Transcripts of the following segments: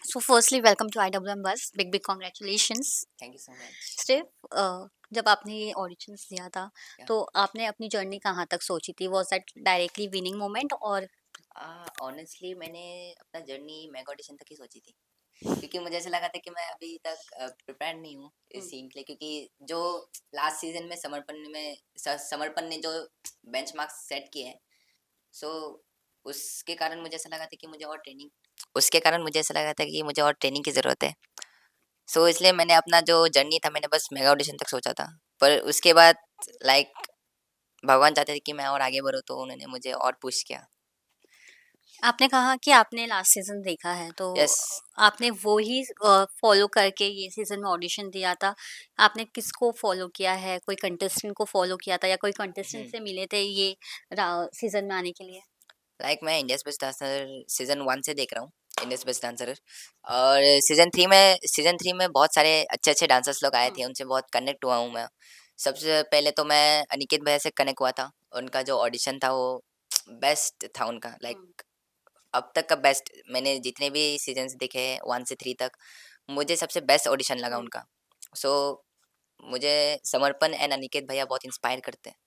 So firstly, welcome to IWM Bus. Big congratulations. Thank you so much. सिर्फ जब आपने ये ऑडिशंस दिया था, या तो आपने अपनी जर्नी कहाँ तक सोची थी? Was that directly winning moment और ऑनेस्टली मैंने अपना जर्नी मेगा ऑडिशन तक ही सोची थी, क्योंकि मुझे ऐसा लगा था कि मैं अभी तक प्रिपेयर नहीं हूँ इस हुँ, सीन के लिए, क्योंकि जो लास्ट सीजन में समर्पण ने जो बेंचमार्क सेट किए हैं, सो उसके कारण मुझे ऐसा लगा था कि मुझे ऐसा लगा था कि मुझे और ट्रेनिंग की ज़रूरत है। सो इसलिए मैंने अपना जो जर्नी था मैंने बस मेगा ऑडिशन तक सोचा था। पर उसके बाद लाइक भगवान चाहते थे कि मैं और आगे बढ़ूँ, तो उन्होंने मुझे और पुश किया। आपने कहा कि आपने लास्ट सीज़न देखा है, तो यस। आपने वो ही फ़ॉलो करके ये सीज़न में ऑडिशन दिया था। आपने किसको फ़ॉलो किया है? कोई कंटेस्टेंट को फ़ॉलो किया था या कोई कंटेस्टेंट हम्म। से मिले थे ये रा सीज़न में आने के लिए? लाइक मैं इंडियाज बेस्ट डांसर सीजन 1 से देख रहा हूँ, इंडियाज बेस्ट डांसर। और सीजन 3 में बहुत सारे अच्छे अच्छे डांसर्स लोग आए हुँ, थे, उनसे बहुत कनेक्ट हुआ हूँ मैं। सबसे पहले तो मैं अनिकेत भैया से कनेक्ट हुआ था। उनका जो ऑडिशन था वो बेस्ट था उनका, हुँ, लाइक अब तक का बेस्ट। मैंने जितने भी सीजन्स देखे 1 से 3 तक, मुझे सबसे बेस्ट ऑडिशन लगा हुँ। उनका। सो मुझे समर्पण एंड अनिकेत भैया बहुत इंस्पायर करते हैं।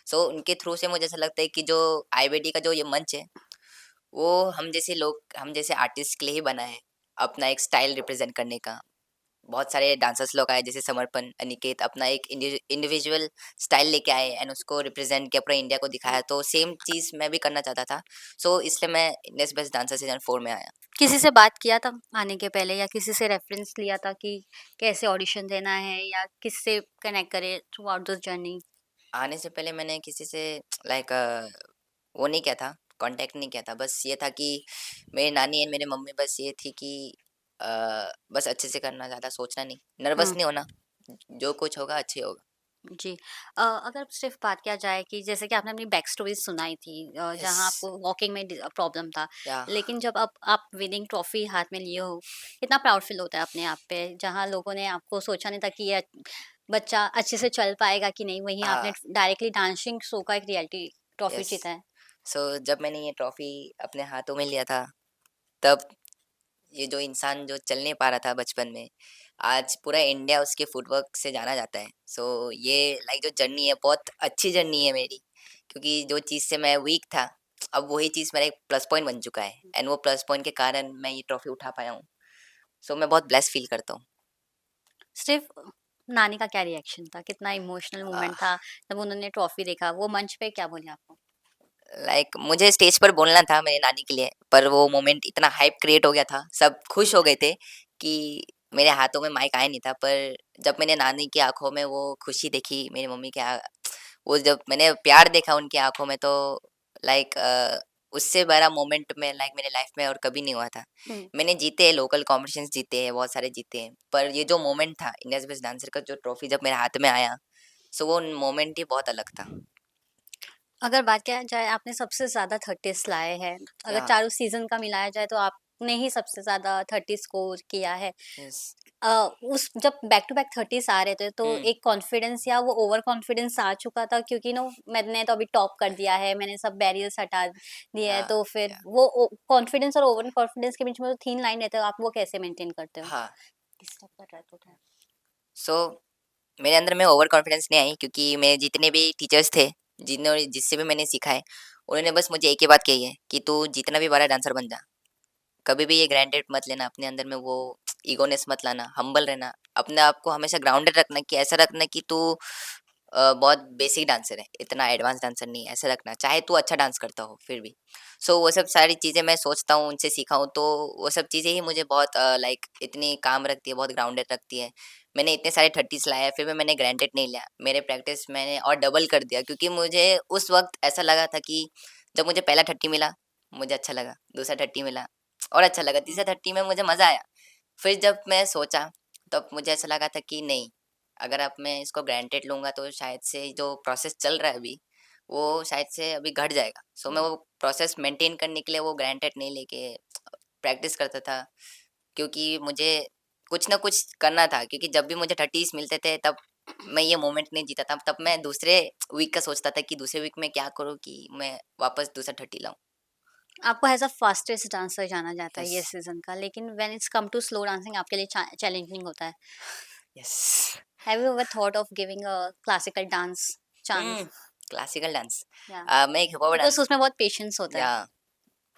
सो उनके थ्रू से मुझे ऐसा लगता है कि जो आईबीटी का जो ये मंच है, वो हम जैसे आर्टिस्ट के लिए ही बना है, अपना एक स्टाइल रिप्रेजेंट करने का। बहुत सारे डांसर्स लोग आए, जैसे समर्पण, अनिकेत अपना एक इंडिविजुअल स्टाइल लेके आए एंड उसको रिप्रेजेंट किया, पूरा इंडिया को दिखाया। तो सेम चीज़ मैं भी करना चाहता था। सो इसलिए मैं इंडियस बेस्ट डांसर सीजन 4 में आया। किसी से बात किया था आने के पहले या किसी से रेफरेंस लिया था कि कैसे ऑडिशन देना है या किससे कनेक्ट करे थ्रू आउट दिस जर्नी? आने से पहले मैंने किसी से लाइक वो नहीं किया था, कांटेक्ट नहीं किया था। बस ये था कि मेरी नानी एंड मेरी मम्मी बस ये थी कि बस अच्छे से करना, ज़्यादा सोचना नहीं, नर्वस हुँ, नहीं होना, जो कुछ होगा अच्छे होगा। जी। अगर सिर्फ़ बात किया जाए कि जैसे कि आपने अपनी बैक स्टोरी सुनाई थी यस। जहाँ आपको वॉकिंग में प्रॉब्लम था। या लेकिन जब आप विनिंग ट्रॉफ़ी हाथ में लिए हो, कितना प्राउड फ़ील होता है अपने आप पे, जहाँ लोगों ने आपको सोचा नहीं था कि ये बच्चा अच्छे से चल पाएगा कि नहीं, वहीं आपने डायरेक्टली डांसिंग शो का एक रियलिटी ट्रॉफ़ी यस। जीता है। सो जब मैंने ये ट्रॉफी अपने हाथों में लिया था, तब ये जो इंसान जो चल नहीं पा रहा था बचपन में, आज पूरा इंडिया उसके फुटवर्क से जाना जाता है। सो ये लाइक जो जर्नी है बहुत अच्छी जर्नी है मेरी, क्योंकि जो चीज़ से मैं वीक था, अब वही चीज़ मेरा एक प्लस पॉइंट बन चुका है एंड वो प्लस पॉइंट के कारण मैं ये ट्रॉफी उठा पाया हूँ। सो मैं बहुत ब्लेस फील करता हूँ। सिर्फ़ नानी का क्या रिएक्शन था? कितना इमोशनल मोमेंट था जब उन्होंने ट्रॉफ़ी देखा? वो मंच पे क्या बोले आपको? लाइक मुझे स्टेज पर बोलना था मेरी नानी के लिए, पर वो मोमेंट इतना हाइप क्रिएट हो गया था, सब खुश हो गए थे कि मेरे हाथों में माइक आया नहीं था। पर जब मैंने नानी की आंखों में वो खुशी देखी, मेरी मम्मी के वो जब मैंने प्यार देखा उनकी आंखों में, तो लाइक उससे बड़ा मोमेंट में लाइक मेरे लाइफ में और कभी नहीं हुआ था। हुँ। मैंने जीते हैं, लोकल कॉम्पिटिशन्स जीते हैं, बहुत सारे जीते हैं, पर ये जो मोमेंट था इंडियाज बेस्ट डांसर का, जो ट्रॉफी जब मेरे हाथ में आया, सो वो मोमेंट ही बहुत अलग था। अगर बात किया जाए आपने सबसे ज़्यादा 30s लाए हैं। अगर या चारों सीज़न का मिलाया जाए तो आपने ही सबसे ज़्यादा 30 स्कोर किया है। यस। अ, उस जब बैक टू बैक 30s आ रहे थे तो हम्म। एक कॉन्फिडेंस या वो ओवर कॉन्फिडेंस आ चुका था क्योंकि मैंने तो अभी टॉप कर दिया है, मैंने सब बैरियर्स हटा दिए हैं, या तो फिर या वो कॉन्फिडेंस और ओवर कॉन्फिडेंस के बीच में जो थिन लाइन रहता है आप वो कैसे मेंटेन करते हो? हाँ। डिस्टर्ब कर रहा है थोड़ा। सो मेरे अंदर में ओवर कॉन्फिडेंस नहीं आई, क्योंकि मेरे जितने भी टीचर्स थे, जिन्होंने जिससे भी मैंने सीखा है, उन्होंने बस मुझे एक ही बात कही है कि तू जितना भी बड़ा डांसर बन जा, कभी भी ये ग्रांटेड मत लेना, अपने अंदर में वो ईगोनेस मत लाना, हम्बल रहना, अपने आप को हमेशा ग्राउंडेड रखना, कि ऐसा रखना कि तू बहुत बेसिक डांसर है, इतना एडवांस डांसर नहीं है, ऐसा रखना, चाहे तू अच्छा डांस करता हो फिर भी। सो वो सब सारी चीज़ें मैं सोचता हूँ, उनसे सीखा हूँ, तो वो सब चीज़ें ही मुझे बहुत लाइक इतनी काम रखती है, बहुत ग्राउंडेड रखती है। मैंने इतने सारे 30s लाए हैं, फिर भी मैंने ग्रांटेड नहीं लिया, मेरे प्रैक्टिस मैंने और डबल कर दिया, क्योंकि मुझे उस वक्त ऐसा लगा था कि जब मुझे पहला 30 मिला, मुझे अच्छा लगा, दूसरा 30 मिला और अच्छा लगा, तीसरा 30 में मुझे मज़ा आया। फिर जब मैं सोचा, तब मुझे ऐसा लगा था कि नहीं, अगर अब मैं इसको ग्रांटेड लूँगा तो शायद से जो प्रोसेस चल रहा है अभी, वो शायद से अभी घट जाएगा। सो मैं हुँ। वो प्रोसेस मेंटेन करने के लिए वो ग्रांटेड नहीं लेके प्रैक्टिस करता था, क्योंकि मुझे कुछ ना कुछ करना था, क्योंकि जब भी मुझे 30s मिलते थे, तब मैं ये मोमेंट नहीं जीता था। तब मैं दूसरे वीक का सोचता था कि दूसरे वीक में क्या करूँ कि मैं वापस दूसरा 30 लाऊँ। आपको एज़ अ फास्टेस्ट डांसर जाना जाता है ये यस, सीज़न का, लेकिन when it's come to slow dancing आपके लिए चैलेंजिंग होता है। Yes. Have you ever thought of giving a classical dance um, chance? Classical dance. या मैं एक हिप हॉप बिकॉज़ डांस उसमें बहुत पेशेंस होता है। या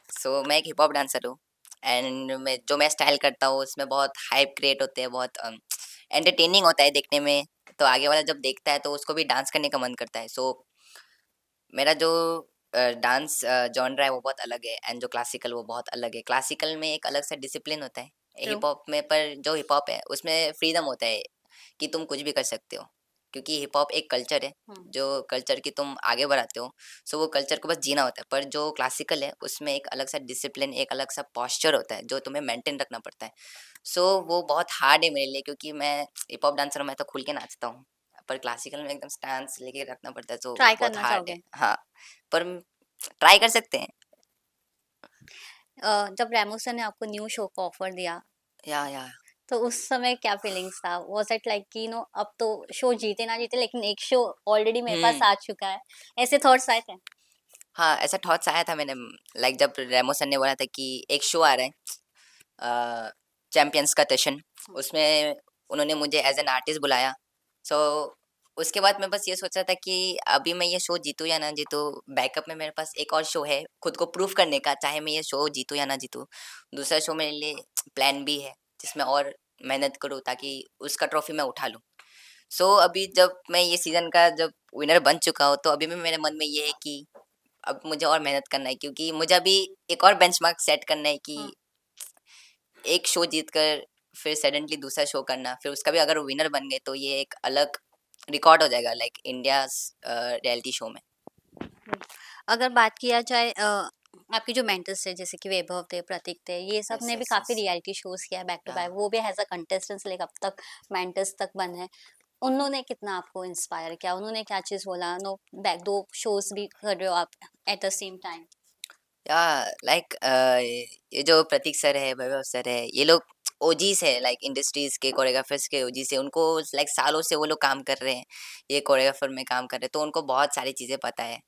सो मैं एक हिप हॉप डांसर हूँ एंड मैं स्टाइल करता हूँ उसमें बहुत हाइप क्रिएट होते हैं, बहुत एंटरटेनिंग होता है देखने में। तो आगे वाला जब देखता है तो उसको भी डांस करने का मन करता है। सो मेरा जो डांस जॉनरा है वो बहुत अलग है एंड जो क्लासिकल वो बहुत अलग है। क्लासिकल में एक अलग सा डिसिप्लिन होता है। ट्रू। हिप हॉप में पर जो हिप हॉप है उसमें फ्रीडम होता है कि तुम कुछ भी कर सकते हो। क्योंकि हिप हॉप एक कल्चर है, हुँ। जो कल्चर की तुम आगे बढ़ाते हो। सो वो कल्चर को बस जीना होता है। पर जो क्लासिकल है उसमें एक अलग सा डिसिप्लिन, एक अलग सा पोस्चर होता है जो तुम्हें मेंटेन रखना पड़ता है। सो वो बहुत हार्ड है मेरे लिए क्योंकि मैं हिप हॉप डांसर हूँ, मैं तो खुल के नाचता हूँ। पर क्लासिकल में एकदम स्टांस लेके रखना पड़ता है, तो ट्राई बहुत करना हार्ड है। चाहोगे? हाँ, पर ट्राई कर सकते हैं। जब रैमो सर ने आपको न्यू शो का ऑफर दिया, या तो उस समय क्या फीलिंग्स था? वाज़ इट लाइक कि अब तो शो जीते ना जीते लेकिन एक शो ऑलरेडी मेरे पास हुँ। आ चुका है, ऐसे थॉट्स आए थे? हाँ, ऐसा थॉट्स आया था मैंने लाइक जब रेमो सर ने बोला था कि एक शो आ रहा है चैंपियंस का सेशन, हुँ। उसमें उन्होंने मुझे एज़ एन आर्टिस्ट बुलाया। सो उसके बाद मैं बस ये सोच रहा था कि अभी मैं ये शो जीतूँ या ना जीतूँ, बैकअप में मेरे पास एक और शो है खुद को प्रूव करने का, चाहे मैं ये शो जीतूँ या ना जीतूँ। दूसरा शो मेरे लिए प्लान बी है, जिसमें और मेहनत करूँ ताकि उसका ट्रॉफ़ी मैं उठा लूँ। सो अभी जब मैं ये सीज़न का जब विनर बन चुका हूँ, तो अभी भी मेरे मन में ये है कि अब मुझे और मेहनत करना है क्योंकि मुझे अभी एक और बेंचमार्क सेट करना है कि हुँ। एक शो जीत कर फिर सडनली दूसरा शो करना, फिर उसका भी अगर विनर बन गए तो ये एक अलग रिकॉर्ड हो जाएगा लाइक इंडियाज़ रियलिटी शो में। हुँ। अगर बात किया जाए आपके जो मेंटर्स थे जैसे कि वैभव थे, प्रतीक थे, ये सब यस, ने भी यस, काफ़ी यस। रियलिटी शोज़ किया है बैक टू या बैक, वो भी एज़ अ कंटेस्टेंट्स लाइक अब तक मेंटर्स तक बने हैं। उन्होंने कितना आपको इंस्पायर किया? उन्होंने क्या चीज़ बोला? नो बैक 2 शोज़ भी कर रहे हो आप एट द सेम टाइम। या लाइक ये जो प्रतीक सर है, वैभव सर है, ये लोग ओजीज़ है लाइक इंडस्ट्रीज़ के कोरियोग्राफर्स के ओजीज़ है। उनको लाइक सालों से वो लोग काम कर रहे हैं, ये कोरियोग्राफर में काम कर रहे हैं, तो उनको बहुत सारी चीज़ें पता है।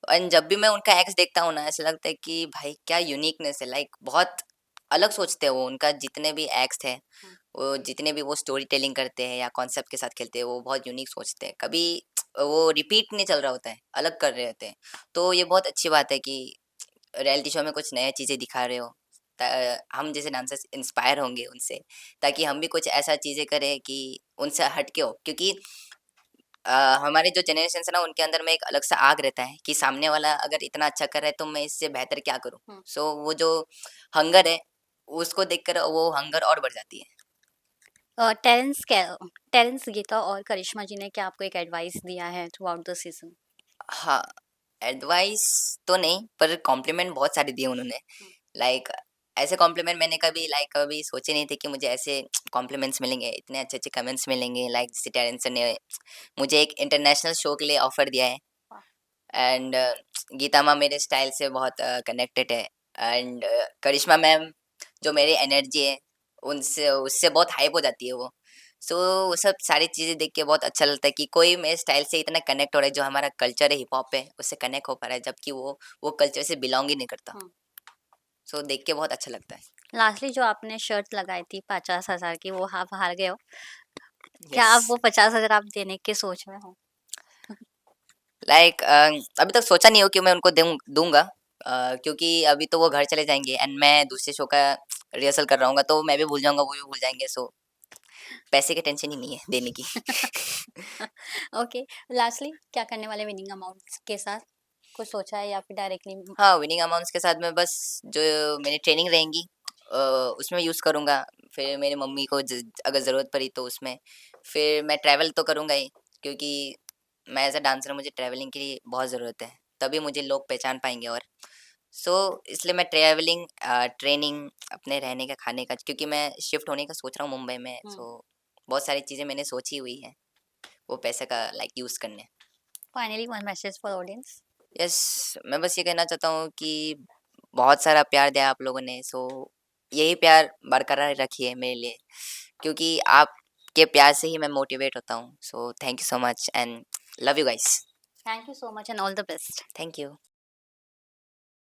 एंड जब भी मैं उनका एक्ट्स देखता हूँ ना, ऐसा लगता है कि भाई क्या यूनिकनेस है, लाइक बहुत अलग सोचते हैं वो। उनका जितने भी एक्ट्स हैं, हुँ। वो जितने भी वो स्टोरी टेलिंग करते हैं या कॉन्सेप्ट के साथ खेलते हैं, वो बहुत यूनिक सोचते हैं। कभी वो रिपीट नहीं चल रहा होता है, अलग कर रहे होते हैं। तो ये बहुत अच्छी बात है कि रियलिटी शो में कुछ नया चीज़ें दिखा रहे हो। हम जैसे डांसर्स इंस्पायर होंगे उनसे, ताकि हम भी कुछ ऐसा चीज़ें करें कि उनसे हट के हो। क्योंकि अ, हमारे जो जनरेशन है ना, उनके अंदर में एक अलग सा आग रहता है कि सामने वाला अगर इतना अच्छा कर रहा है तो मैं इससे बेहतर क्या करूं। हुँ। सो वो जो हंगर है, उसको देखकर वो हंगर और बढ़ जाती है। टेरेंस गीता और करिश्मा जी ने क्या आपको एक एडवाइस दिया है थ्रू आउट द सीज़न? हाँ, एडवाइस तो नहीं, पर कॉम्प्लीमेंट बहुत सारे दिए उन्होंने। हुँ। लाइक ऐसे कॉम्प्लीमेंट मैंने कभी सोचे नहीं थे कि मुझे ऐसे कॉम्प्लीमेंट्स मिलेंगे, इतने अच्छे-अच्छे कमेंट्स मिलेंगे। लाइक जैसे टेरेंस सर ने मुझे एक इंटरनेशनल शो के लिए ऑफ़र दिया है वाह! एंड गीता माँ मेरे स्टाइल से बहुत कनेक्टेड है एंड करिश्मा मैम जो मेरी एनर्जी है, उनसे उससे बहुत हाइप हो जाती है वो। सो वो सब सारी चीज़ें देख के बहुत अच्छा लगता है कि कोई मेरे स्टाइल से इतना कनेक्ट हो रहा है, जो हमारा कल्चर है हिप हॉप है, उससे कनेक्ट हो पा रहा है, जबकि वो कल्चर से बिलॉन्ग ही नहीं करता। हुँ। सो देख के बहुत अच्छा लगता है। लास्टली जो आपने शर्त लगाई थी 50,000 की वो आप हार गए हो। क्या यस। आप वो 50,000 आप देने की सोच में हो? लाइक अभी तक सोचा नहीं हो कि मैं उनको दूँगा क्योंकि अभी तो वो घर चले जाएँगे एंड मैं दूसरे शो का रिहर्सल कर रहा हूँगा, तो मैं भी भूल जाऊँगा, वो भी भूल जाएँगे। सो पैसे की टेंशन ही नहीं है देने की। ओके, लास्टली क्या करने वाले विनिंग अमाउंट्स के साथ? कुछ सोचा है या फिर डायरेक्टली हाँ, विनिंग अमाउंट्स के साथ मैं बस जो मेरी ट्रेनिंग रहेंगी उसमें यूज़ करूँगा। फिर मेरी मम्मी को अगर ज़रूरत पड़ी तो उसमें। फिर मैं ट्रैवल तो करूँगा ही क्योंकि मैं एज़ अ डांसर मुझे ट्रैवलिंग की बहुत ज़रूरत है। तभी मुझे लोग पहचान पाएँगे और इसलिए मैं ट्रैवलिंग ट्रेनिंग, अपने रहने का, खाने का, क्योंकि मैं शिफ्ट होने का सोच रहा हूँ मुंबई में। हुँ। बहुत सारी चीज़ें मैंने सोची हुई हैं, वो पैसे का लाइक यूज़ करने। Finally one message for audience. Yes, मैं बस ये कहना चाहता हूँ कि बहुत सारा प्यार दिया आप लोगों ने। यही प्यार बरकरार रखिए मेरे लिए क्योंकि आपके प्यार से ही मैं मोटिवेट होता हूँ। Thank you so much and love you guys. Thank you so much and all the best. Thank you.